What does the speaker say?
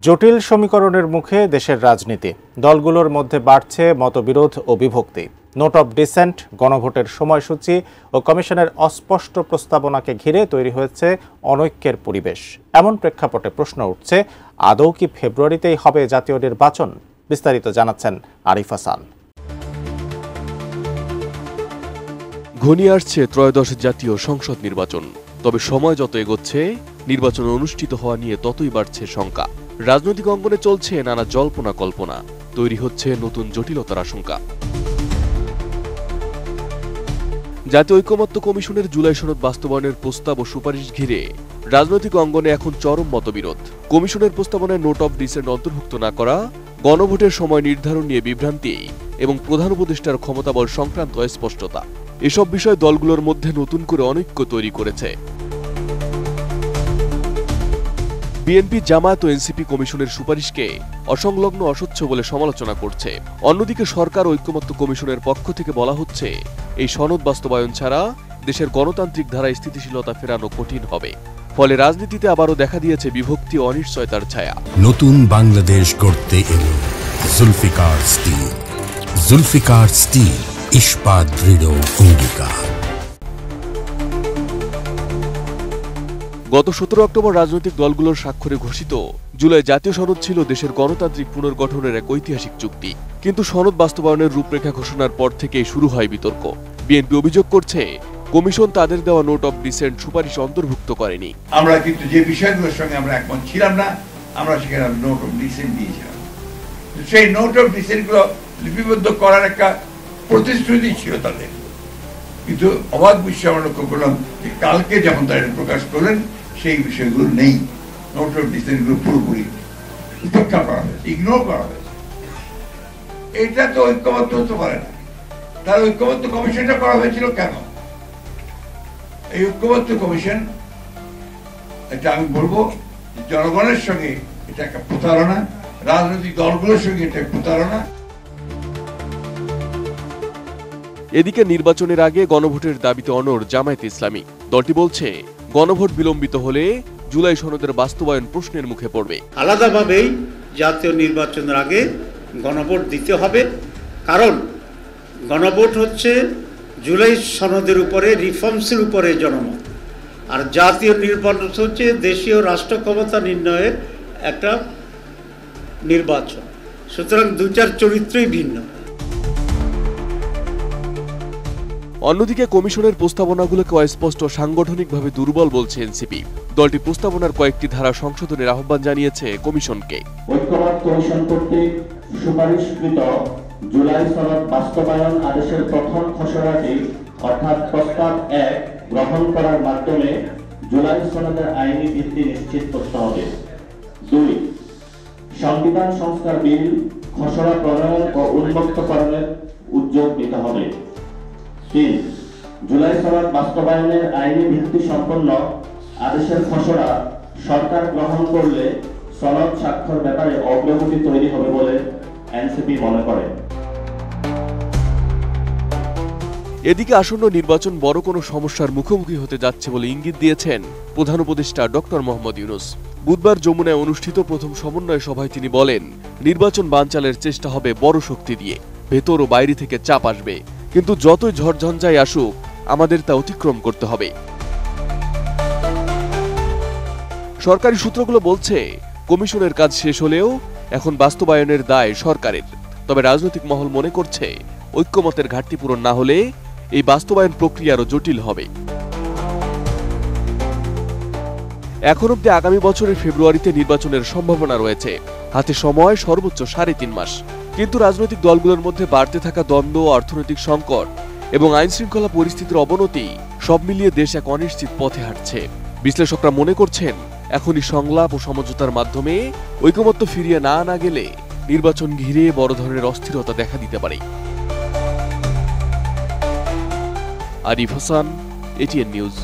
জটিল সমীকরণের মুখে দেশের রাজনীতি, দলগুলোর মধ্যে বাড়ছে মতবিরোধ ও বিভক্তি। নোট অব ডিসেন্ট, গণভোটের সময়সূচি ও কমিশনের অস্পষ্ট প্রস্তাবনাকে ঘিরে তৈরি হয়েছে অনৈক্যের পরিবেশ। এমন প্রেক্ষাপটে প্রশ্ন উঠছে, আদৌ কি ফেব্রুয়ারিতেই হবে জাতীয় নির্বাচন? বিস্তারিত জানাচ্ছেন আরিফ হাসান। ঘনিয়ে আসছে ত্রয়োদশ জাতীয় সংসদ নির্বাচন। তবে সময় যত এগোচ্ছে, নির্বাচন অনুষ্ঠিত হওয়া নিয়ে ততই বাড়ছে শঙ্কা। রাজনৈতিক অঙ্গনে চলছে নানা জল্পনা কল্পনা, তৈরি হচ্ছে নতুন জটিলতার আশঙ্কা। জাতীয় ঐকমত্য কমিশনের জুলাই সনদ বাস্তবায়নের প্রস্তাব ও সুপারিশ ঘিরে রাজনৈতিক অঙ্গনে এখন চরম মতবিরোধ। কমিশনের প্রস্তাবনায় নোট অব ডিসেন্ট অন্তর্ভুক্ত না করা, গণভোটের সময় নির্ধারণ নিয়ে বিভ্রান্তি এবং প্রধান উপদেষ্টার ক্ষমতাবল সংক্রান্ত অস্পষ্টতা, এসব বিষয় দলগুলোর মধ্যে নতুন করে অনৈক্য তৈরি করেছে। বিএনপি, জামায়াত ও এনসিপি কমিশনের সুপারিশকে অসংলগ্ন, অস্বচ্ছ বলে সমালোচনা করছে। অন্যদিকে সরকার ঐকমত্য কমিশনের পক্ষ থেকে বলা হচ্ছে, এই সনদ বাস্তবায়ন ছাড়া দেশের গণতান্ত্রিক ধারায় স্থিতিশীলতা ফেরানো কঠিন হবে। ফলে রাজনীতিতে আবারও দেখা দিয়েছে বিভক্তি ও অনিশ্চয়তার ছায়া। নতুন বাংলাদেশ গড়তে এলো জুলফিকার স্টিল। জুলফিকার স্টিল, ইস্পাত দৃঢ় অঙ্গীকার। গত 17 অক্টোবর রাজনৈতিক দলগুলোর স্বাক্ষরে ঘোষিত জুলাই জাতীয় সনদ ছিল দেশের গণতান্ত্রিক পুনর্গঠনের এক ঐতিহাসিক চুক্তি। কিন্তু সনদ বাস্তবায়নের রূপরেখা ঘোষণার পর থেকেই শুরু হয় বিতর্ক। বিএনপি অভিযোগ করছে, কমিশন তাদের দেওয়া নোট অব ডিসেন্ট সুপারিশ অন্তর্ভুক্ত করেনি। আমরা কিন্তু যে বিষয়গুলোর সঙ্গে আমরা একমত ছিলাম না, আমরা সেখানে নোট অব ডিসেন্ট দিয়েছিলাম। সেই নোট অব ডিসেন্ট গুলো লিপিবদ্ধ করার একটা প্রতিশ্রুতি ছিল তাদের। কিন্তু অবাক বিষয় আমরা লক্ষ্য করলাম যে কালকে যখন তারা প্রকাশ করলেন, সেই বিষয়গুলো নেই। নোট অব ডিসেন্ট গুলো পুরোপুরি উপেক্ষা করা হয়েছে, ইগনোর করা হয়েছে। এটা তো ঐক্যবদ্ধ হতে পারে না। তার ঐক্যবদ্ধ কমিশনটা করা হয়েছিল কেন? এই ঐক্যবদ্ধ কমিশন, এটা আমি বলবো জনগণের সঙ্গে এটা একটা প্রতারণা, রাজনৈতিক দলগুলোর সঙ্গে এটা প্রতারণা। এদিকে নির্বাচনের আগে গণভোটের দাবিতে অনড় জামায়াতে ইসলামী। দলটি বলছে, গণভোট বিলম্বিত হলে জুলাই সনদের বাস্তবায়ন প্রশ্নের মুখে পড়বে। আলাদাভাবেই জাতীয় নির্বাচনের আগে গণভোট দিতে হবে, কারণ গণভোট হচ্ছে জুলাই সনদের উপরে, রিফর্মসের উপরে জনমত, আর জাতীয় নির্বাচন হচ্ছে দেশীয় রাষ্ট্র ক্ষমতা নির্ণয়ের একটা নির্বাচন। সুতরাং দুইটার চরিত্রই ভিন্ন। অন্যদিকে কমিশনের প্রস্তাবনাগুলোকে অস্পষ্ট, সাংগঠনিকভাবে দুর্বল বলছে এনসিপি। দলটি প্রস্তাবনার কয়েকটি ধারা সংশোধনের আহ্বান জানিয়েছে কমিশনকে। ঐক্যমত্য কমিশন কর্তৃক সুপারিশকৃত জুলাই সনদ বাস্তবায়ন আদেশের প্রথম খসড়াটি অর্থাৎ প্রস্তাব 1 গ্রহণ করার মাধ্যমে জুলাই সনদের আইনি ভিত্তি নিশ্চিত করতে হবে। 2. সংবিধান সংস্কার বিল খসড়া প্রণয়ন ও উন্মুক্তকরণের উদ্যোগ নিতে হবে। 3. জুলাই সনদ বাস্তবায়নের আইনি ভিত্তি সম্পন্ন আদেশের খসড়া সরকার গ্রহণ করলে সনদ স্বাক্ষর ব্যাপারে অগ্রগতি তৈরি হবে বলে এনসিপি মনে করে। এদিকে আসন্ন নির্বাচন বড় কোনো সমস্যার মুখোমুখি হতে যাচ্ছে বলে ইঙ্গিত দিয়েছেন প্রধান উপদেষ্টা ডক্টর মোহাম্মদ ইউনূস। বুধবার যমুনায় অনুষ্ঠিত প্রথম সমন্বয় সভায় তিনি বলেন, নির্বাচন বানচালের চেষ্টা হবে বড় শক্তি দিয়ে, ভেতর ও বাইরে থেকে চাপ আসবে, কিন্তু যতই ঝড়ঝঞ্ঝাই আসুক আমাদের তা অতিক্রম করতে হবে। সরকারি সূত্রগুলো বলছে, কমিশনের কাজ শেষ হলেও এখন বাস্তবায়নের দায় সরকারের। তবে রাজনৈতিক মহল মনে করছে, ঐক্যমতের ঘাটতি পূরণ না হলে এই বাস্তবায়ন প্রক্রিয়া আরও জটিল হবে। এখন অবধি আগামী বছরের ফেব্রুয়ারিতে নির্বাচনের সম্ভাবনা রয়েছে। হাতে সময় সর্বোচ্চ 3.5 মাস। কিন্তু রাজনৈতিক দলগুলোর মধ্যে বাড়তে থাকা দ্বন্দ্ব, অর্থনৈতিক সংকট এবং আইনশৃঙ্খলা পরিস্থিতির অবনতি সব মিলিয়ে দেশ এক অনিশ্চিত পথে হাঁটছে। বিশ্লেষকরা মনে করছেন, এখনই সংলাপ ও সমঝোতার মাধ্যমে ঐকমত্য ফিরিয়ে না আনা গেলে নির্বাচন ঘিরে বড় ধরনের অস্থিরতা দেখা দিতে পারে। Arif Hasan, ATN news.